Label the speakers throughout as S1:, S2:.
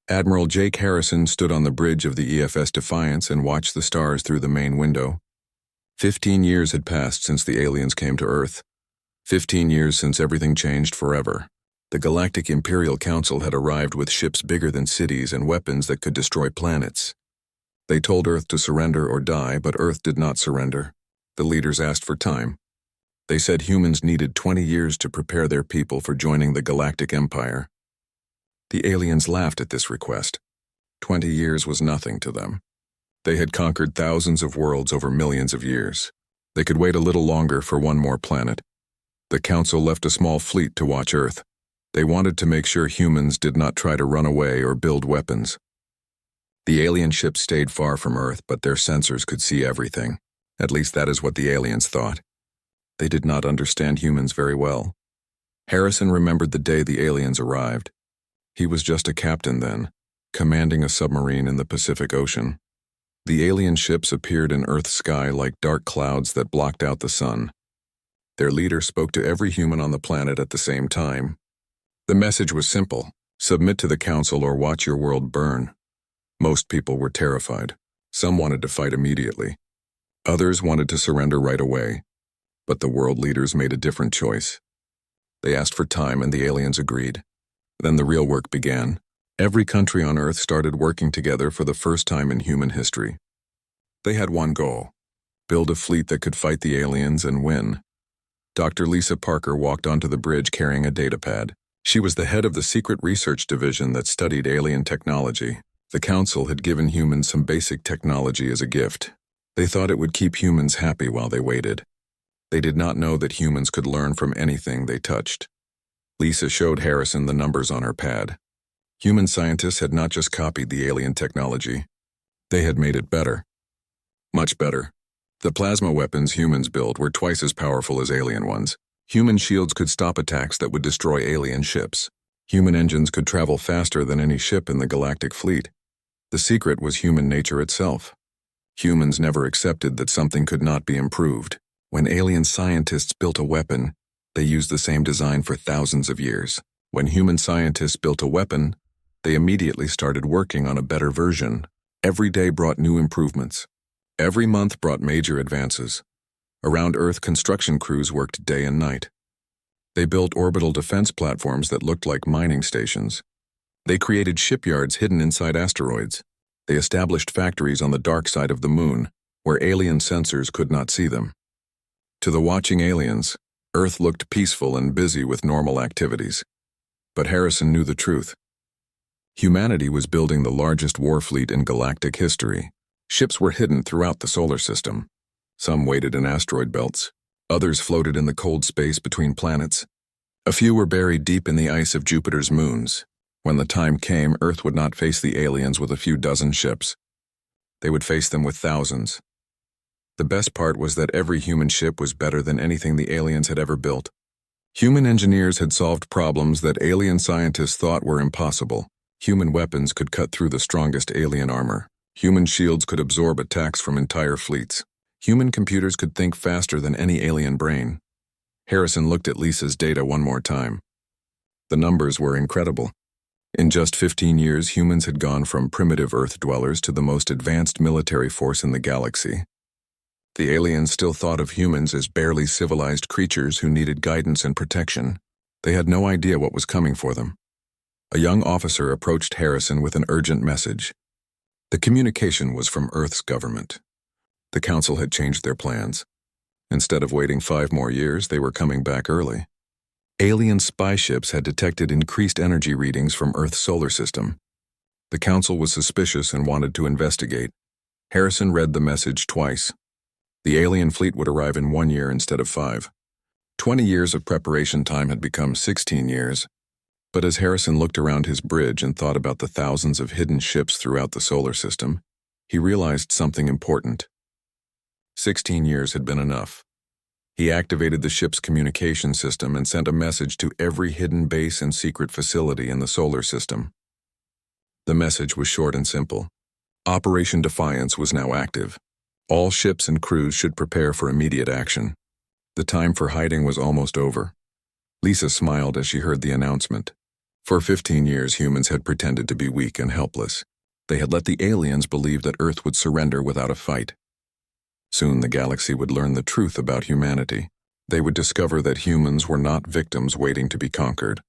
S1: Admiral Jake Harrison stood on the bridge of the EFS Defiance and watched the stars through the main window. 15 years had passed since the aliens came to Earth. 15 years since everything changed forever. The Galactic Imperial Council had arrived with ships bigger than cities and weapons that could destroy planets. They told Earth to surrender or die, but Earth did not surrender. The leaders asked for time. They said humans needed 20 years to prepare their people for joining the Galactic Empire. The aliens laughed at this request. 20 years was nothing to them. They had conquered thousands of worlds over millions of years. They could wait a little longer for one more planet. The Council left a small fleet to watch Earth. They wanted to make sure humans did not try to run away or build weapons. The alien ships stayed far from Earth, but their sensors could see everything. At least that is what the aliens thought. They did not understand humans very well. Harrison remembered the day the aliens arrived. He was just a captain then, commanding a submarine in the Pacific Ocean. The alien ships appeared in Earth's sky like dark clouds that blocked out the sun. Their leader spoke to every human on the planet at the same time. The message was simple: submit to the Council or watch your world burn. Most people were terrified. Some wanted to fight immediately. Others wanted to surrender right away. But the world leaders made a different choice. They asked for time and the aliens agreed. Then the real work began. Every country on Earth started working together for the first time in human history. They had one goal: build a fleet that could fight the aliens and win. Dr. Lisa Parker walked onto the bridge carrying a datapad. She was the head of the secret research division that studied alien technology. The Council had given humans some basic technology as a gift. They thought it would keep humans happy while they waited. They did not know that humans could learn from anything they touched. Lisa showed Harrison the numbers on her pad. Human scientists had not just copied the alien technology. They had made it better. Much better. The plasma weapons humans built were twice as powerful as alien ones. Human shields could stop attacks that would destroy alien ships. Human engines could travel faster than any ship in the galactic fleet. The secret was human nature itself. Humans never accepted that something could not be improved. When alien scientists built a weapon, they used the same design for thousands of years. When human scientists built a weapon, they immediately started working on a better version. Every day brought new improvements. Every month brought major advances. Around Earth, construction crews worked day and night. They built orbital defense platforms that looked like mining stations. They created shipyards hidden inside asteroids. They established factories on the dark side of the moon, where alien sensors could not see them. To the watching aliens, Earth looked peaceful and busy with normal activities. But Harrison knew the truth. Humanity was building the largest war fleet in galactic history. Ships were hidden throughout the solar system. Some waited in asteroid belts. Others floated in the cold space between planets. A few were buried deep in the ice of Jupiter's moons. When the time came, Earth would not face the aliens with a few dozen ships. They would face them with thousands. The best part was that every human ship was better than anything the aliens had ever built. Human engineers had solved problems that alien scientists thought were impossible. Human weapons could cut through the strongest alien armor. Human shields could absorb attacks from entire fleets. Human computers could think faster than any alien brain. Harrison looked at Lisa's data one more time. The numbers were incredible. In just 15 years, humans had gone from primitive Earth dwellers to the most advanced military force in the galaxy. The aliens still thought of humans as barely civilized creatures who needed guidance and protection. They had no idea what was coming for them. A young officer approached Harrison with an urgent message. The communication was from Earth's government. The Council had changed their plans. Instead of waiting 5 more years, they were coming back early. Alien spy ships had detected increased energy readings from Earth's solar system. The Council was suspicious and wanted to investigate. Harrison read the message twice. The alien fleet would arrive in 1 year instead of 5. 20 years of preparation time had become 16 years. But as Harrison looked around his bridge and thought about the thousands of hidden ships throughout the solar system, he realized something important. 16 years had been enough. He activated the ship's communication system and sent a message to every hidden base and secret facility in the solar system. The message was short and simple. Operation Defiance was now active. All ships and crews should prepare for immediate action. The time for hiding was almost over. Lisa smiled as she heard the announcement. For 15 years, humans had pretended to be weak and helpless. They had let the aliens believe that Earth would surrender without a fight. Soon the galaxy would learn the truth about humanity. They would discover that humans were not victims waiting to be conquered.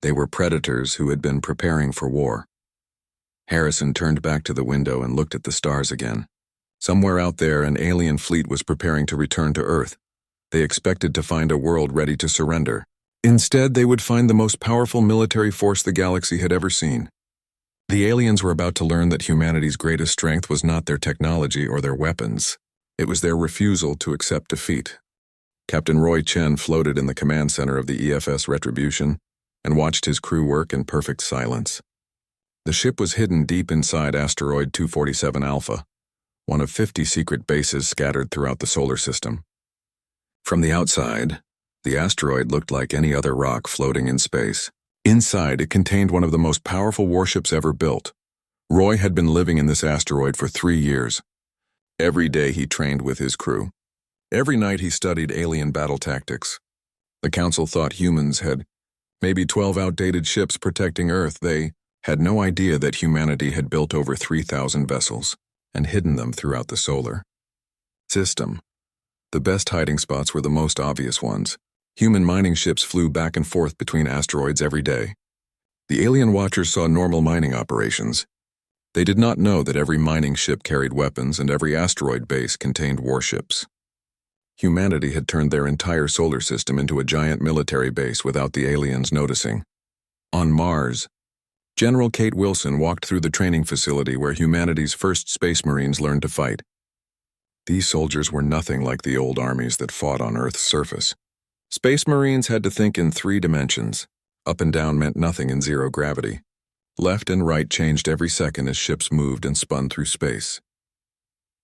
S1: They were predators who had been preparing for war. Harrison turned back to the window and looked at the stars again. Somewhere out there, an alien fleet was preparing to return to Earth. They expected to find a world ready to surrender. Instead, they would find the most powerful military force the galaxy had ever seen. The aliens were about to learn that humanity's greatest strength was not their technology or their weapons. It was their refusal to accept defeat. Captain Roy Chen floated in the command center of the EFS Retribution and watched his crew work in perfect silence. The ship was hidden deep inside asteroid 247 Alpha, one of 50 secret bases scattered throughout the solar system. From the outside, the asteroid looked like any other rock floating in space. Inside, it contained one of the most powerful warships ever built. Roy had been living in this asteroid for 3 years. Every day he trained with his crew. Every night he studied alien battle tactics. The Council thought humans had maybe 12 outdated ships protecting Earth. They had no idea that humanity had built over 3,000 vessels and hidden them throughout the solar system. The best hiding spots were the most obvious ones. Human mining ships flew back and forth between asteroids every day. The alien watchers saw normal mining operations. They did not know that every mining ship carried weapons and every asteroid base contained warships. Humanity had turned their entire solar system into a giant military base without the aliens noticing. On Mars, General Kate Wilson walked through the training facility where humanity's first space marines learned to fight. These soldiers were nothing like the old armies that fought on Earth's surface. Space Marines had to think in 3 dimensions. Up and down meant nothing in zero gravity. Left and right changed every second as ships moved and spun through space.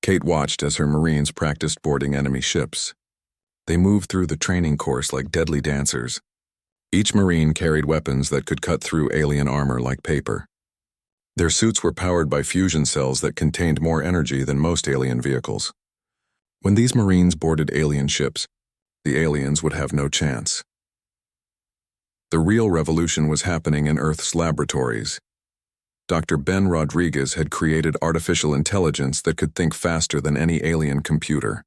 S1: Kate watched as her Marines practiced boarding enemy ships. They moved through the training course like deadly dancers. Each Marine carried weapons that could cut through alien armor like paper. Their suits were powered by fusion cells that contained more energy than most alien vehicles. When these Marines boarded alien ships, the aliens would have no chance. The real revolution was happening in Earth's laboratories. Dr. Ben Rodriguez had created artificial intelligence that could think faster than any alien computer.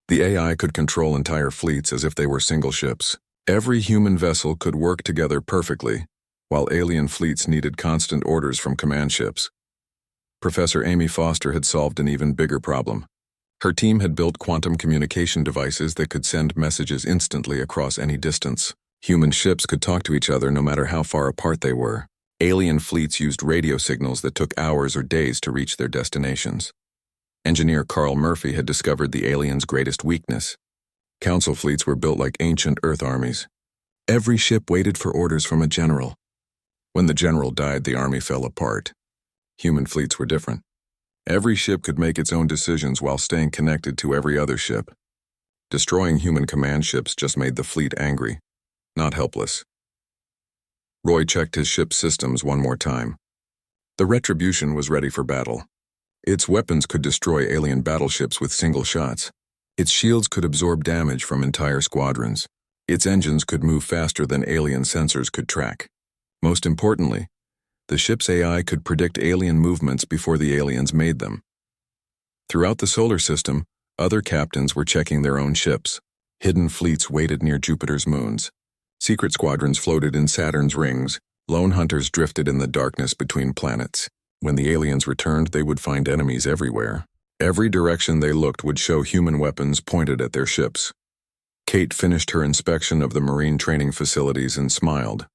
S1: The AI could control entire fleets as if they were single ships. Every human vessel could work together perfectly, while alien fleets needed constant orders from command ships. Professor Amy Foster had solved an even bigger problem. Her team had built quantum communication devices that could send messages instantly across any distance. Human ships could talk to each other no matter how far apart they were. Alien fleets used radio signals that took hours or days to reach their destinations. Engineer Carl Murphy had discovered the aliens' greatest weakness. Council fleets were built like ancient Earth armies. Every ship waited for orders from a general. When the general died, the army fell apart. Human fleets were different. Every ship could make its own decisions while staying connected to every other ship. Destroying human command ships just made the fleet angry, not helpless. Roy checked his ship's systems one more time. The Retribution was ready for battle. Its weapons could destroy alien battleships with single shots. Its shields could absorb damage from entire squadrons. Its engines could move faster than alien sensors could track. Most importantly, the ship's AI could predict alien movements before the aliens made them. Throughout the solar system, other captains were checking their own ships. Hidden fleets waited near Jupiter's moons. Secret squadrons floated in Saturn's rings. Lone hunters drifted in the darkness between planets. When the aliens returned, they would find enemies everywhere. Every direction they looked would show human weapons pointed at their ships. Kate finished her inspection of the marine training facilities and smiled.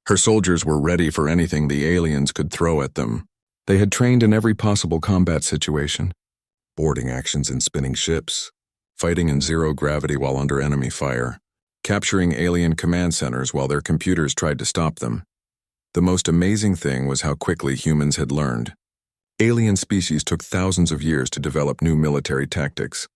S1: Her soldiers were ready for anything the aliens could throw at them. They had trained in every possible combat situation. Boarding actions in spinning ships, fighting in zero gravity while under enemy fire, capturing alien command centers while their computers tried to stop them. The most amazing thing was how quickly humans had learned. Alien species took thousands of years to develop new military tactics.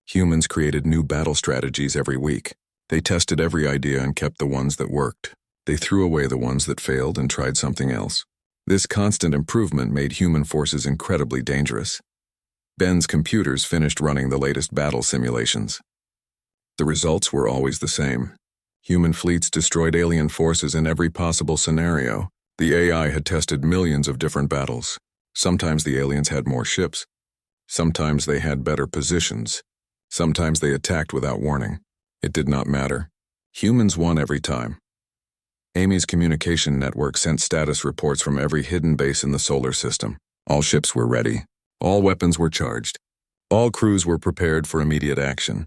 S1: Humans created new battle strategies every week. They tested every idea and kept the ones that worked. They threw away the ones that failed and tried something else. This constant improvement made human forces incredibly dangerous. Ben's computers finished running the latest battle simulations. The results were always the same. Human fleets destroyed alien forces in every possible scenario. The AI had tested millions of different battles. Sometimes the aliens had more ships. Sometimes they had better positions. Sometimes they attacked without warning. It did not matter. Humans won every time. Amy's communication network sent status reports from every hidden base in the solar system. All ships were ready. All weapons were charged. All crews were prepared for immediate action.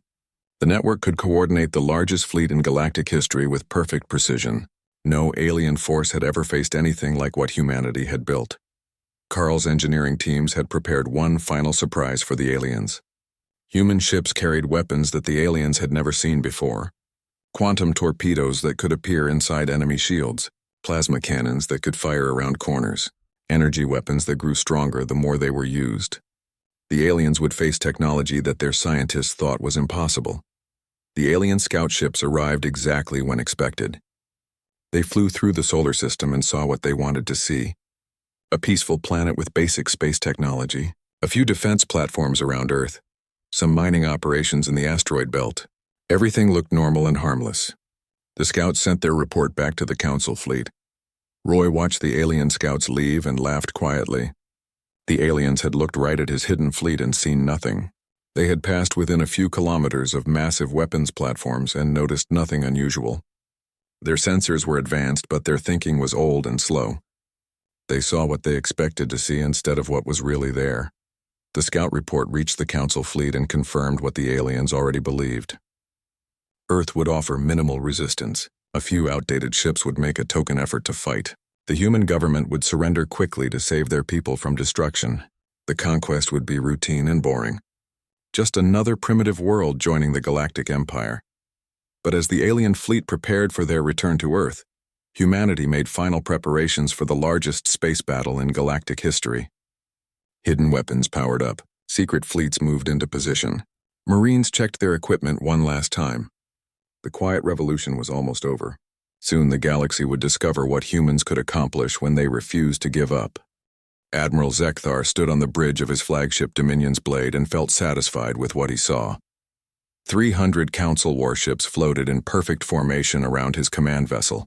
S1: The network could coordinate the largest fleet in galactic history with perfect precision. No alien force had ever faced anything like what humanity had built. Carl's engineering teams had prepared one final surprise for the aliens. Human ships carried weapons that the aliens had never seen before. Quantum torpedoes that could appear inside enemy shields, plasma cannons that could fire around corners, energy weapons that grew stronger the more they were used. The aliens would face technology that their scientists thought was impossible. The alien scout ships arrived exactly when expected. They flew through the solar system and saw what they wanted to see. A peaceful planet with basic space technology, a few defense platforms around Earth, some mining operations in the asteroid belt. Everything looked normal and harmless. The scouts sent their report back to the Council fleet. Roy watched the alien scouts leave and laughed quietly. The aliens had looked right at his hidden fleet and seen nothing. They had passed within a few kilometers of massive weapons platforms and noticed nothing unusual. Their sensors were advanced, but their thinking was old and slow. They saw what they expected to see instead of what was really there. The scout report reached the Council fleet and confirmed what the aliens already believed. Earth would offer minimal resistance. A few outdated ships would make a token effort to fight. The human government would surrender quickly to save their people from destruction. The conquest would be routine and boring. Just another primitive world joining the Galactic Empire. But as the alien fleet prepared for their return to Earth, humanity made final preparations for the largest space battle in galactic history. Hidden weapons powered up. Secret fleets moved into position. Marines checked their equipment one last time. The quiet revolution was almost over. Soon the galaxy would discover what humans could accomplish when they refused to give up. Admiral Zekthar stood on the bridge of his flagship Dominion's blade and felt satisfied with what he saw. 300 Council warships floated in perfect formation around his command vessel.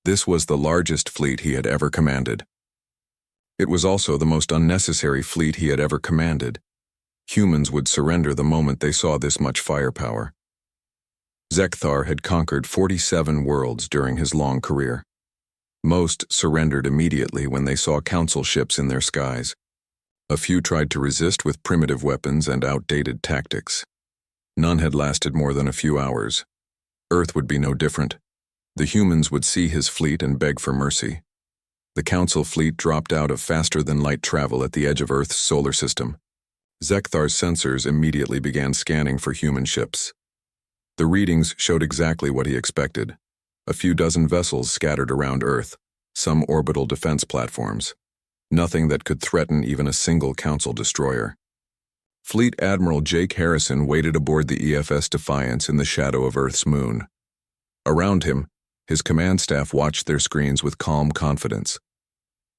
S1: This was the largest fleet he had ever commanded. It was also the most unnecessary fleet he had ever commanded. Humans would surrender the moment they saw this much firepower. Zekthar had conquered 47 worlds during his long career. Most surrendered immediately when they saw Council ships in their skies. A few tried to resist with primitive weapons and outdated tactics. None had lasted more than a few hours. Earth would be no different. The humans would see his fleet and beg for mercy. The Council fleet dropped out of faster-than-light travel at the edge of Earth's solar system. Zekthar's sensors immediately began scanning for human ships. The readings showed exactly what he expected. A few dozen vessels scattered around Earth, some orbital defense platforms. Nothing that could threaten even a single Council destroyer. Fleet Admiral Jake Harrison waited aboard the EFS Defiance in the shadow of Earth's moon. Around him, his command staff watched their screens with calm confidence.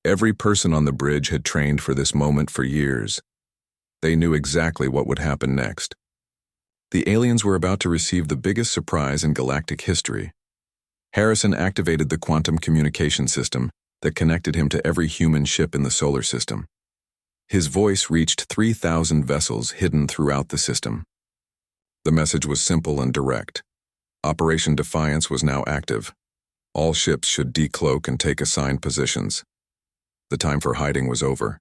S1: Every person on the bridge had trained for this moment for years. They knew exactly what would happen next. The aliens were about to receive the biggest surprise in galactic history. Harrison activated the quantum communication system that connected him to every human ship in the solar system. His voice reached 3,000 vessels hidden throughout the system. The message was simple and direct. Operation Defiance was now active. All ships should decloak and take assigned positions. The time for hiding was over.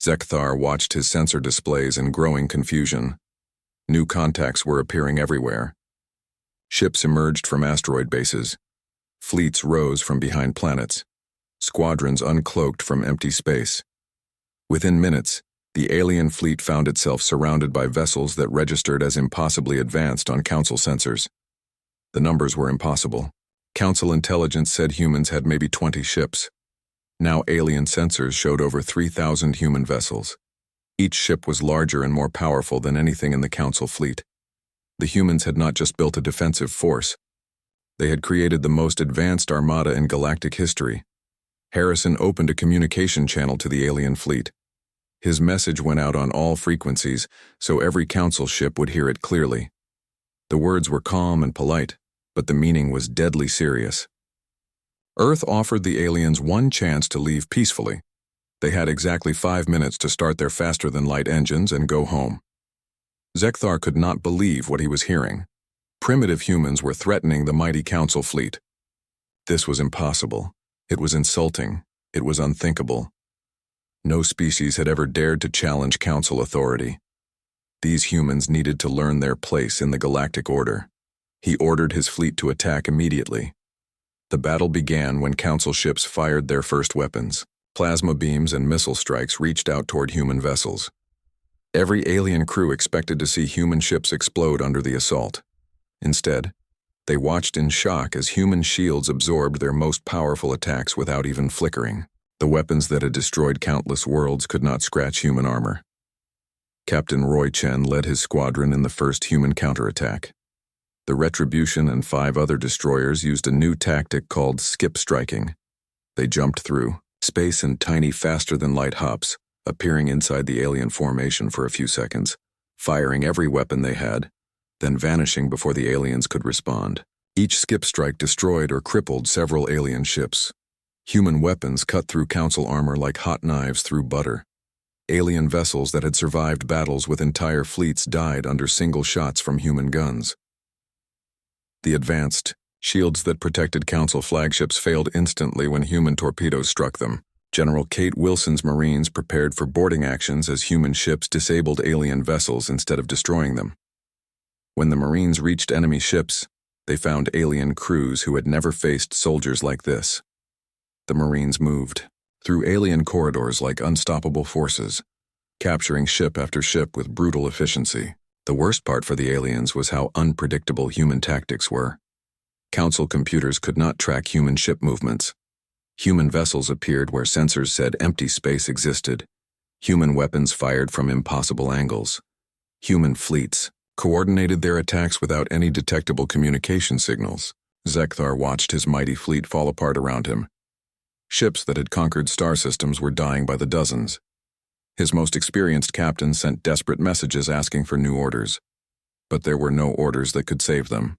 S1: Zekthar watched his sensor displays in growing confusion. New contacts were appearing everywhere. Ships emerged from asteroid bases. Fleets rose from behind planets. Squadrons uncloaked from empty space. Within minutes, the alien fleet found itself surrounded by vessels that registered as impossibly advanced on Council sensors. The numbers were impossible. Council intelligence said humans had maybe 20 ships. Now alien sensors showed over 3,000 human vessels. Each ship was larger and more powerful than anything in the Council fleet. The humans had not just built a defensive force. They had created the most advanced armada in galactic history. Harrison opened a communication channel to the alien fleet. His message went out on all frequencies, so every Council ship would hear it clearly. The words were calm and polite, but the meaning was deadly serious. Earth offered the aliens one chance to leave peacefully. They had exactly 5 minutes to start their faster-than-light engines and go home. Zekthar could not believe what he was hearing. Primitive humans were threatening the mighty Council fleet. This was impossible. It was insulting. It was unthinkable. No species had ever dared to challenge Council authority. These humans needed to learn their place in the galactic order. He ordered his fleet to attack immediately. The battle began when Council ships fired their first weapons. Plasma beams and missile strikes reached out toward human vessels. Every alien crew expected to see human ships explode under the assault. Instead, they watched in shock as human shields absorbed their most powerful attacks without even flickering. The weapons that had destroyed countless worlds could not scratch human armor. Captain Roy Chen led his squadron in the first human counterattack. The Retribution and 5 other destroyers used a new tactic called skip striking. They jumped through space in tiny faster-than-light hops, appearing inside the alien formation for a few seconds, firing every weapon they had, then vanishing before the aliens could respond. Each skip strike destroyed or crippled several alien ships. Human weapons cut through Council armor like hot knives through butter. Alien vessels that had survived battles with entire fleets died under single shots from human guns. The advanced shields that protected Council flagships failed instantly when human torpedoes struck them. General Kate Wilson's Marines prepared for boarding actions as human ships disabled alien vessels instead of destroying them. When the Marines reached enemy ships, they found alien crews who had never faced soldiers like this. The Marines moved through alien corridors like unstoppable forces, capturing ship after ship with brutal efficiency. The worst part for the aliens was how unpredictable human tactics were. Council computers could not track human ship movements. Human vessels appeared where sensors said empty space existed. Human weapons fired from impossible angles. Human fleets coordinated their attacks without any detectable communication signals. Zekthar watched his mighty fleet fall apart around him. Ships that had conquered star systems were dying by the dozens. His most experienced captain sent desperate messages asking for new orders, but there were no orders that could save them.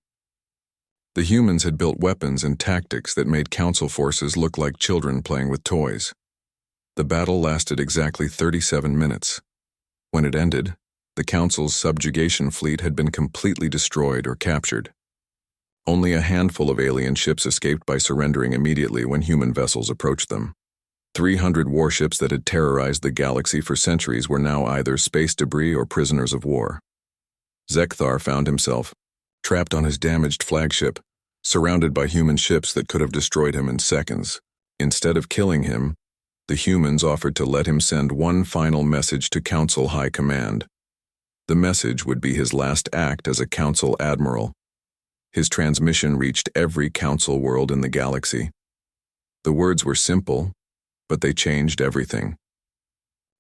S1: The humans had built weapons and tactics that made Council forces look like children playing with toys. The battle lasted exactly 37 minutes. When it ended, the Council's subjugation fleet had been completely destroyed or captured. Only a handful of alien ships escaped by surrendering immediately when human vessels approached them. 300 warships that had terrorized the galaxy for centuries were now either space debris or prisoners of war. Zekthar found himself trapped on his damaged flagship, surrounded by human ships that could have destroyed him in seconds. Instead of killing him, the humans offered to let him send one final message to Council High Command. The message would be his last act as a Council Admiral. His transmission reached every Council world in the galaxy. The words were simple, but they changed everything.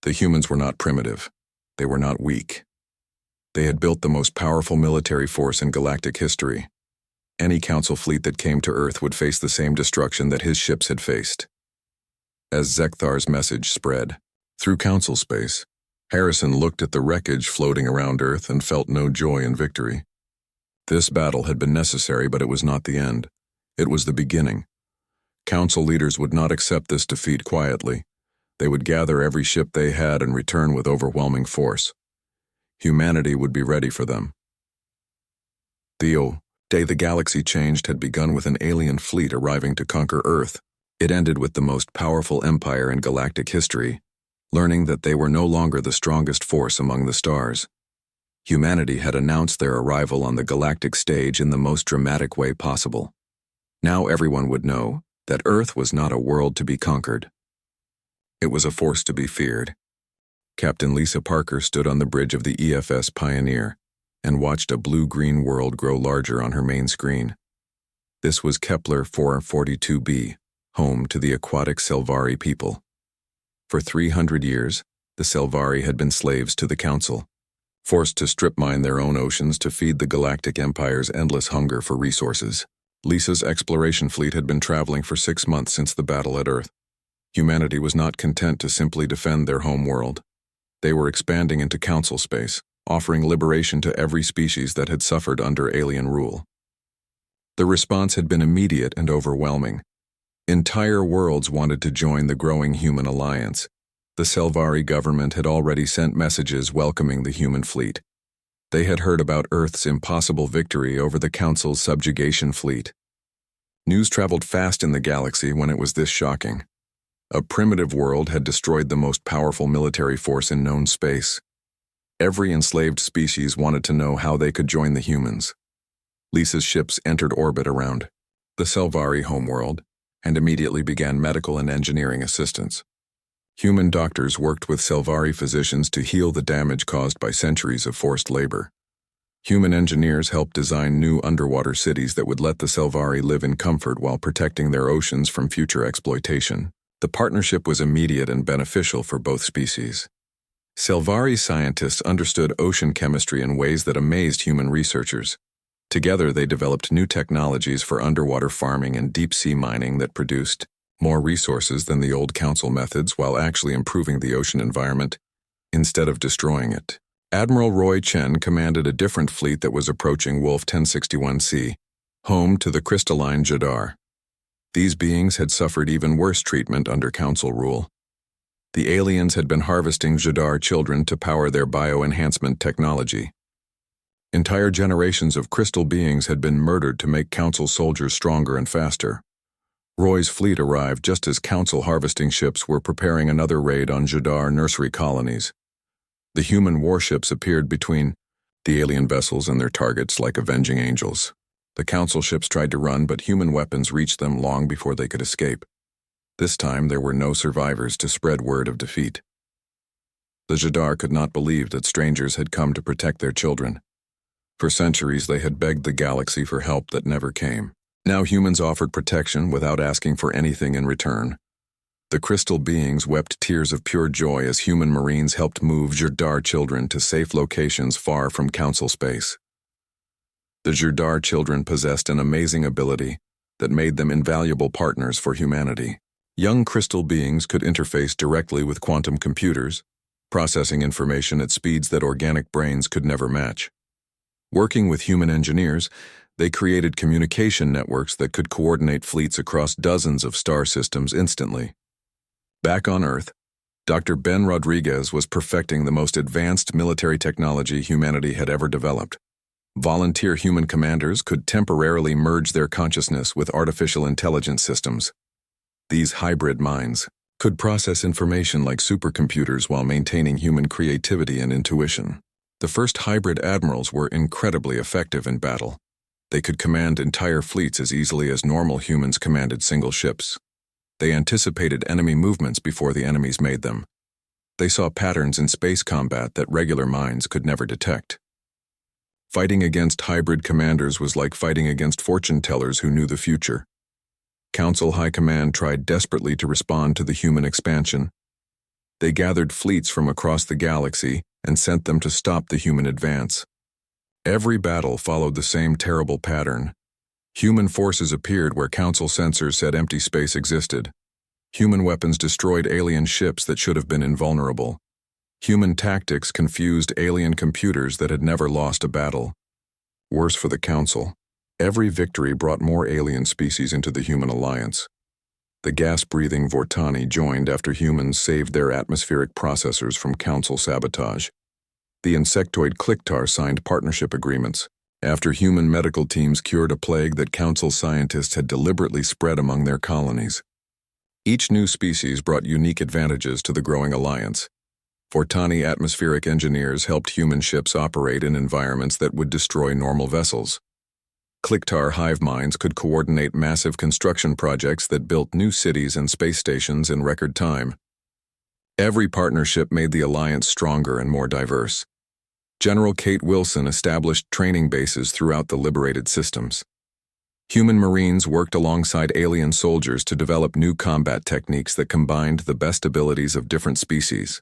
S1: The humans were not primitive. They were not weak. They had built the most powerful military force in galactic history. Any Council fleet that came to Earth would face the same destruction that his ships had faced. As Zekthar's message spread through Council space, Harrison looked at the wreckage floating around Earth and felt no joy in victory. This battle had been necessary, but it was not the end. It was the beginning. Council leaders would not accept this defeat quietly. They would gather every ship they had and return with overwhelming force. Humanity would be ready for them. The day the galaxy changed had begun with an alien fleet arriving to conquer Earth. It ended with the most powerful empire in galactic history, learning that they were no longer the strongest force among the stars. Humanity had announced their arrival on the galactic stage in the most dramatic way possible. Now everyone would know that Earth was not a world to be conquered. It was a force to be feared. Captain Lisa Parker stood on the bridge of the EFS Pioneer and watched a blue-green world grow larger on her main screen. This was Kepler 442b, home to the aquatic Selvari people. For 300 years, the Selvari had been slaves to the Council, forced to strip-mine their own oceans to feed the Galactic Empire's endless hunger for resources. Lisa's exploration fleet had been traveling for 6 months since the battle at Earth. Humanity was not content to simply defend their home world. They were expanding into Council space, offering liberation to every species that had suffered under alien rule. The response had been immediate and overwhelming. Entire worlds wanted to join the growing human alliance. The Selvari government had already sent messages welcoming the human fleet. They had heard about Earth's impossible victory over the Council's subjugation fleet. News traveled fast in the galaxy when it was this shocking. A primitive world had destroyed the most powerful military force in known space. Every enslaved species wanted to know how they could join the humans. Lisa's ships entered orbit around the Selvari homeworld and immediately began medical and engineering assistance. Human doctors worked with Selvari physicians to heal the damage caused by centuries of forced labor. Human engineers helped design new underwater cities that would let the Selvari live in comfort while protecting their oceans from future exploitation. The partnership was immediate and beneficial for both species. Selvari scientists understood ocean chemistry in ways that amazed human researchers. Together, they developed new technologies for underwater farming and deep-sea mining that produced more resources than the old council methods while actually improving the ocean environment instead of destroying it. Admiral Roy Chen commanded a different fleet that was approaching Wolf 1061C, home to the crystalline Jadar. These beings had suffered even worse treatment under council rule. The aliens had been harvesting Jadar children to power their bioenhancement technology. Entire generations of crystal beings had been murdered to make council soldiers stronger and faster. Roy's fleet arrived just as council harvesting ships were preparing another raid on Jadar nursery colonies. The human warships appeared between the alien vessels and their targets like avenging angels. The council ships tried to run, but human weapons reached them long before they could escape. This time there were no survivors to spread word of defeat. The Jadar could not believe that strangers had come to protect their children. For centuries they had begged the galaxy for help that never came. Now humans offered protection without asking for anything in return. The crystal beings wept tears of pure joy as human marines helped move Jadar children to safe locations far from council space. The Jadar children possessed an amazing ability that made them invaluable partners for humanity. Young crystal beings could interface directly with quantum computers, processing information at speeds that organic brains could never match. Working with human engineers, they created communication networks that could coordinate fleets across dozens of star systems instantly. Back on Earth, Dr. Ben Rodriguez was perfecting the most advanced military technology humanity had ever developed. Volunteer human commanders could temporarily merge their consciousness with artificial intelligence systems. These hybrid minds could process information like supercomputers while maintaining human creativity and intuition. The first hybrid admirals were incredibly effective in battle. They could command entire fleets as easily as normal humans commanded single ships. They anticipated enemy movements before the enemies made them. They saw patterns in space combat that regular minds could never detect. Fighting against hybrid commanders was like fighting against fortune tellers who knew the future. Council High Command tried desperately to respond to the human expansion. They gathered fleets from across the galaxy and sent them to stop the human advance. Every battle followed the same terrible pattern. Human forces appeared where Council sensors said empty space existed. Human weapons destroyed alien ships that should have been invulnerable. Human tactics confused alien computers that had never lost a battle. Worse for the Council, every victory brought more alien species into the human alliance. The gas-breathing Vortani joined after humans saved their atmospheric processors from Council sabotage. The insectoid Clicktar signed partnership agreements after human medical teams cured a plague that Council scientists had deliberately spread among their colonies. Each new species brought unique advantages to the growing alliance. Vortani atmospheric engineers helped human ships operate in environments that would destroy normal vessels. Clicktar hive minds could coordinate massive construction projects that built new cities and space stations in record time. Every partnership made the alliance stronger and more diverse. General Kate Wilson established training bases throughout the liberated systems. Human Marines worked alongside alien soldiers to develop new combat techniques that combined the best abilities of different species.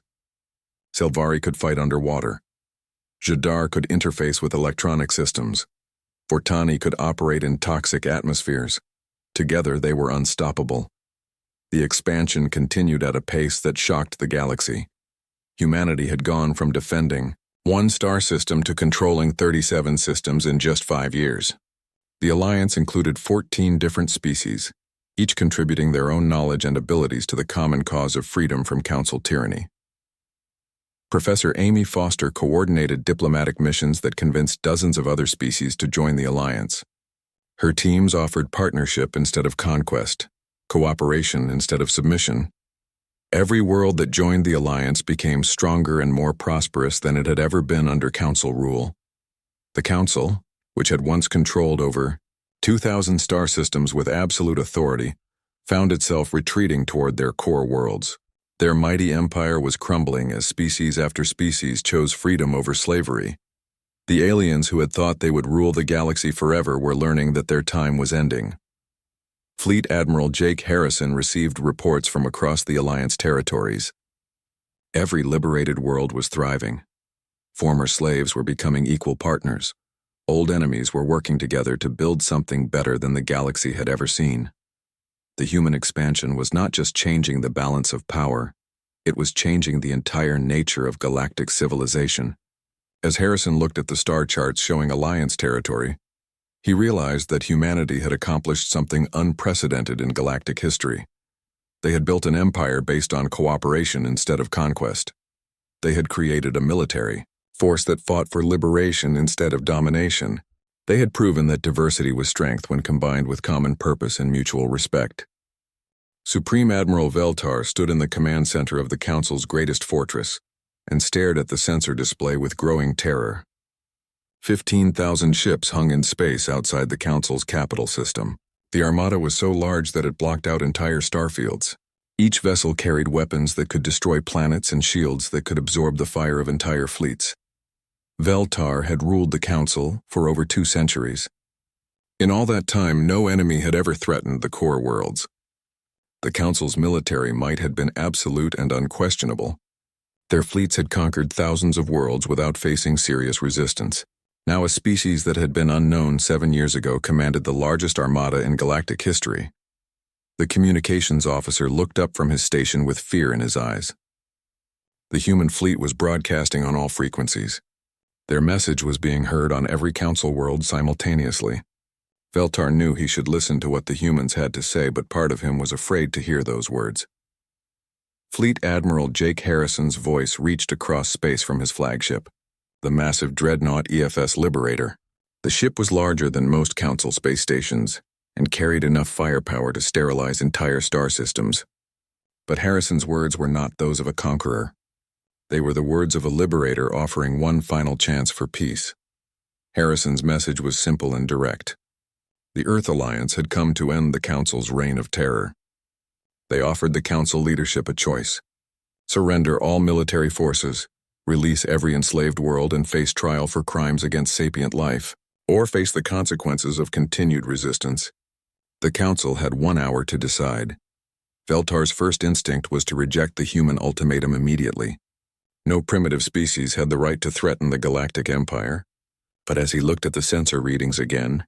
S1: Selvari could fight underwater. Jadar could interface with electronic systems. Vortani could operate in toxic atmospheres. Together they were unstoppable. The expansion continued at a pace that shocked the galaxy. Humanity had gone from defending one star system to controlling 37 systems in just 5 years. The alliance included 14 different species, each contributing their own knowledge and abilities to the common cause of freedom from Council tyranny. Professor Amy Foster coordinated diplomatic missions that convinced dozens of other species to join the alliance. Her teams offered partnership instead of conquest, cooperation instead of submission. Every world that joined the alliance became stronger and more prosperous than it had ever been under Council rule. The Council, which had once controlled over 2,000 star systems with absolute authority, found itself retreating toward their core worlds. Their mighty empire was crumbling as species after species chose freedom over slavery. The aliens who had thought they would rule the galaxy forever were learning that their time was ending. Fleet Admiral Jake Harrison received reports from across the Alliance territories. Every liberated world was thriving. Former slaves were becoming equal partners. Old enemies were working together to build something better than the galaxy had ever seen. The human expansion was not just changing the balance of power, it was changing the entire nature of galactic civilization. As Harrison looked at the star charts showing Alliance territory, he realized that humanity had accomplished something unprecedented in galactic history. They had built an empire based on cooperation instead of conquest. They had created a military force that fought for liberation instead of domination. They had proven that diversity was strength when combined with common purpose and mutual respect. Supreme Admiral Veltar stood in the command center of the Council's greatest fortress and stared at the sensor display with growing terror. 15,000 ships hung in space outside the Council's capital system. The Armada was so large that it blocked out entire starfields. Each vessel carried weapons that could destroy planets and shields that could absorb the fire of entire fleets. Veltar had ruled the Council for over 2 centuries. In all that time, no enemy had ever threatened the core worlds. The Council's military might had been absolute and unquestionable. Their fleets had conquered thousands of worlds without facing serious resistance. Now a species that had been unknown 7 years ago commanded the largest armada in galactic history. The communications officer looked up from his station with fear in his eyes. The human fleet was broadcasting on all frequencies. Their message was being heard on every Council world simultaneously. Veltar knew he should listen to what the humans had to say, but part of him was afraid to hear those words. Fleet Admiral Jake Harrison's voice reached across space from his flagship, the massive dreadnought EFS Liberator. The ship was larger than most Council space stations and carried enough firepower to sterilize entire star systems. But Harrison's words were not those of a conqueror. They were the words of a liberator offering one final chance for peace. Harrison's message was simple and direct. The Earth Alliance had come to end the Council's reign of terror. They offered the Council leadership a choice: surrender all military forces, release every enslaved world and face trial for crimes against sapient life, or face the consequences of continued resistance. The Council had 1 hour to decide. Veltar's first instinct was to reject the human ultimatum immediately. No primitive species had the right to threaten the Galactic Empire. But as he looked at the sensor readings again,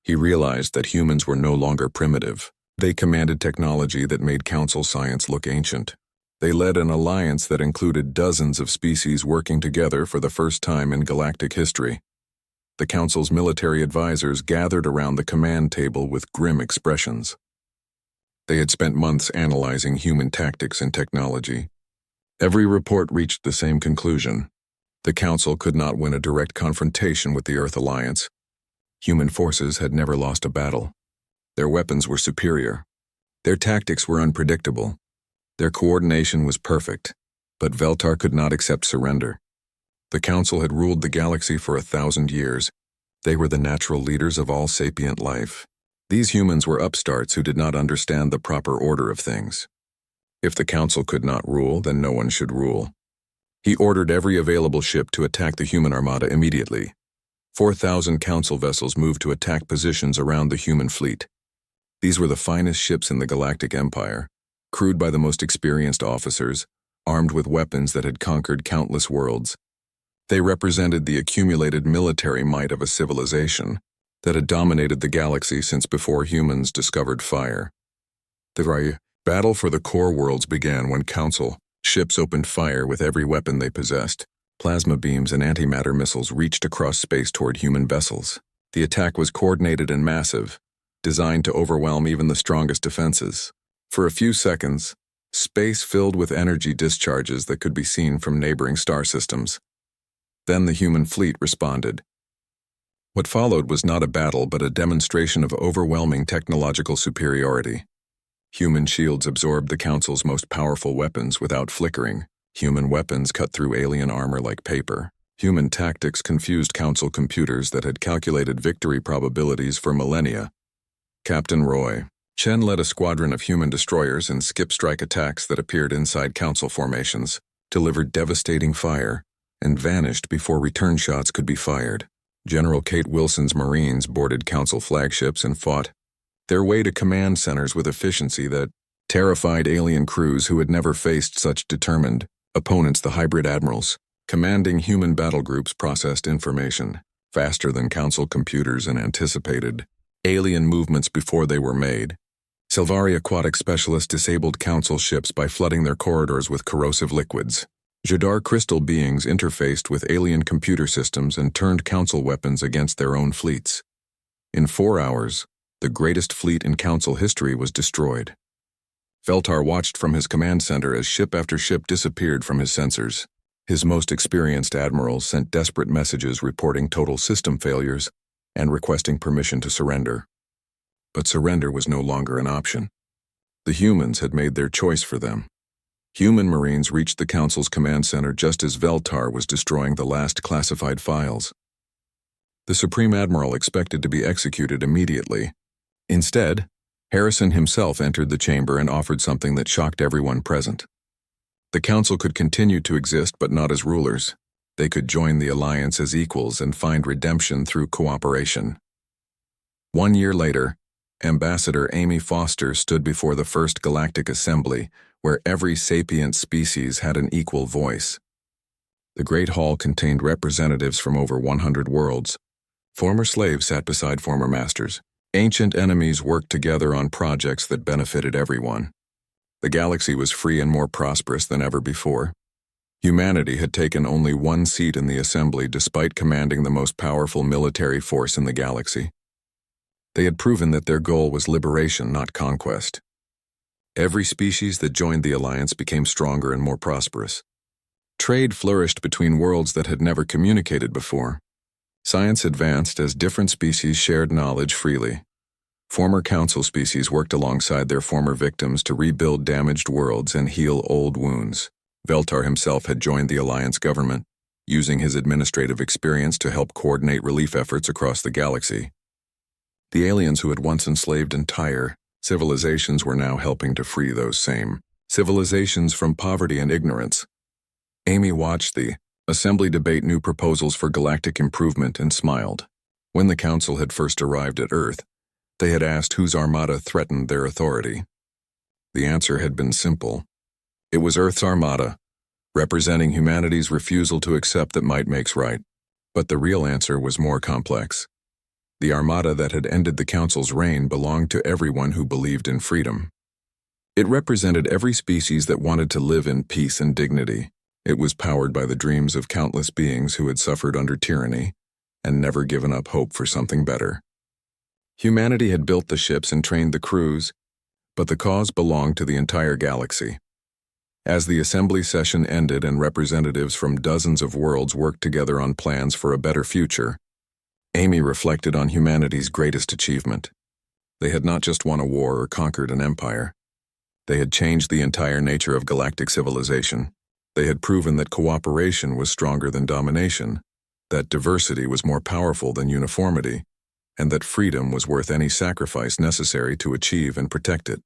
S1: he realized that humans were no longer primitive. They commanded technology that made Council science look ancient. They led an alliance that included dozens of species working together for the first time in galactic history. The Council's military advisors gathered around the command table with grim expressions. They had spent months analyzing human tactics and technology. Every report reached the same conclusion. The Council could not win a direct confrontation with the Earth Alliance. Human forces had never lost a battle. Their weapons were superior. Their tactics were unpredictable. Their coordination was perfect, but Veltar could not accept surrender. The Council had ruled the galaxy for 1,000 years. They were the natural leaders of all sapient life. These humans were upstarts who did not understand the proper order of things. If the Council could not rule, then no one should rule. He ordered every available ship to attack the human armada immediately. 4,000 Council vessels moved to attack positions around the human fleet. These were the finest ships in the Galactic Empire, crewed by the most experienced officers, armed with weapons that had conquered countless worlds. They represented the accumulated military might of a civilization that had dominated the galaxy since before humans discovered fire. The battle for the core worlds began when Council ships opened fire with every weapon they possessed. Plasma beams and antimatter missiles reached across space toward human vessels. The attack was coordinated and massive, designed to overwhelm even the strongest defenses. For a few seconds, space filled with energy discharges that could be seen from neighboring star systems. Then the human fleet responded. What followed was not a battle but a demonstration of overwhelming technological superiority. Human shields absorbed the Council's most powerful weapons without flickering. Human weapons cut through alien armor like paper. Human tactics confused Council computers that had calculated victory probabilities for millennia. Captain Roy Chen led a squadron of human destroyers in skip-strike attacks that appeared inside Council formations, delivered devastating fire, and vanished before return shots could be fired. General Kate Wilson's Marines boarded Council flagships and fought their way to command centers with efficiency that terrified alien crews who had never faced such determined opponents. The hybrid admirals, commanding human battle groups, processed information faster than Council computers and anticipated alien movements before they were made. Silvari aquatic specialists disabled Council ships by flooding their corridors with corrosive liquids. Jadar crystal beings interfaced with alien computer systems and turned Council weapons against their own fleets. In 4 hours, the greatest fleet in Council history was destroyed. Veltar watched from his command center as ship after ship disappeared from his sensors. His most experienced admirals sent desperate messages reporting total system failures and requesting permission to surrender. But surrender was no longer an option. The humans had made their choice for them. Human Marines reached the Council's command center just as Veltar was destroying the last classified files. The Supreme Admiral expected to be executed immediately. Instead, Harrison himself entered the chamber and offered something that shocked everyone present. The Council could continue to exist but not as rulers. They could join the Alliance as equals and find redemption through cooperation. 1 year later, Ambassador Amy Foster stood before the First Galactic Assembly, where every sapient species had an equal voice. The Great Hall contained representatives from over 100 worlds. Former slaves sat beside former masters. Ancient enemies worked together on projects that benefited everyone. The galaxy was free and more prosperous than ever before. Humanity had taken only 1 seat in the assembly despite commanding the most powerful military force in the galaxy. They had proven that their goal was liberation, not conquest. Every species that joined the Alliance became stronger and more prosperous. Trade flourished between worlds that had never communicated before. Science advanced as different species shared knowledge freely. Former Council species worked alongside their former victims to rebuild damaged worlds and heal old wounds. Veltar himself had joined the Alliance government, using his administrative experience to help coordinate relief efforts across the galaxy. The aliens who had once enslaved entire civilizations were now helping to free those same civilizations from poverty and ignorance. Amy watched the assembly debate new proposals for galactic improvement and smiled. When the Council had first arrived at Earth, they had asked whose armada threatened their authority. The answer had been simple. It was Earth's armada, representing humanity's refusal to accept that might makes right. But the real answer was more complex. The armada that had ended the Council's reign belonged to everyone who believed in freedom. It represented every species that wanted to live in peace and dignity. It was powered by the dreams of countless beings who had suffered under tyranny and never given up hope for something better. Humanity had built the ships and trained the crews, but the cause belonged to the entire galaxy. As the assembly session ended and representatives from dozens of worlds worked together on plans for a better future, Amy reflected on humanity's greatest achievement. They had not just won a war or conquered an empire. They had changed the entire nature of galactic civilization. They had proven that cooperation was stronger than domination, that diversity was more powerful than uniformity, and that freedom was worth any sacrifice necessary to achieve and protect it.